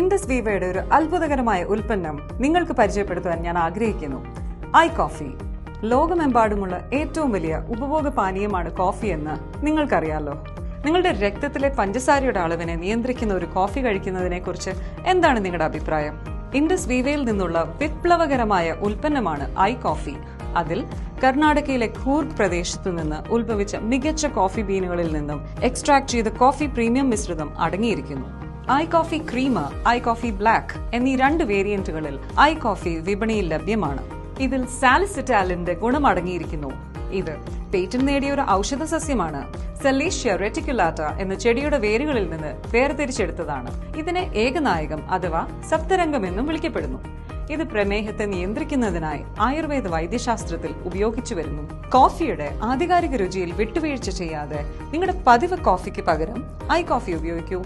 Indus വീവയുടെ ഒരു അത്ഭുതകരമായ ഉൽപ്പന്നം നിങ്ങൾക്ക് പരിചയപ്പെടുത്താൻ ഞാൻ ആഗ്രഹിക്കുന്നു. iCoffee. ലോകമെമ്പാടുമുള്ള ഏറ്റവും വലിയ ഉപഭോഗ പാനീയമാണ് കോഫി എന്ന് നിങ്ങൾക്കറിയാലോ. നിങ്ങളുടെ രക്തത്തിലെ പഞ്ചസാരയുടെ അളവിനെ നിയന്ത്രിക്കുന്ന ഒരു കോഫി കഴിക്കുന്നതിനെ കുറിച്ച് എന്താണ് നിങ്ങളുടെ അഭിപ്രായം? ഇൻഡസ് വീവയിൽ നിന്നുള്ള വിപ്ലവകരമായ ഉൽപ്പന്നമാണ് iCoffee. അതിൽ കർണാടകയിലെ കൂർഗ് പ്രദേശത്തു നിന്ന് ഉത്ഭവിച്ച മികച്ച കോഫി ബീനുകളിൽ നിന്നും എക്സ്ട്രാക്ട് ചെയ്ത കോഫി പ്രീമിയം മിശ്രിതം അടങ്ങിയിരിക്കുന്നു. iCoffee ക്രീമ്, iCoffee ബ്ലാക്ക് എന്നീ 2 വേരിയന്റുകളിൽ iCoffee വിപണിയിൽ ലഭ്യമാണ്. ഇതിൽ സാലിസിറ്റാലിന്റെ ഗുണം അടങ്ങിയിരിക്കുന്നു. ഇത് പേറ്റന്റ് നേടിയ ഒരു ഔഷധ സസ്യമാണ്. സെലീഷ്യ റെറ്റിക്കുലാറ്റ എന്ന ചെടിയുടെ വേരുകളിൽ നിന്ന് വേർതിരിച്ചെടുത്തതാണ്. ഇതിനെ ഏകനായകം അഥവാ സപ്തരംഗം എന്നും വിളിക്കപ്പെടുന്നു. ഇത് പ്രമേഹത്തെ നിയന്ത്രിക്കുന്നതിനായി ആയുർവേദ വൈദ്യശാസ്ത്രത്തിൽ ഉപയോഗിച്ചു വരുന്നു. കോഫിയുടെ ആധികാരിക രുചിയിൽ വിട്ടുവീഴ്ച ചെയ്യാതെ നിങ്ങളുടെ പതിവ് കോഫിക്ക് പകരം iCoffee ഉപയോഗിക്കൂ.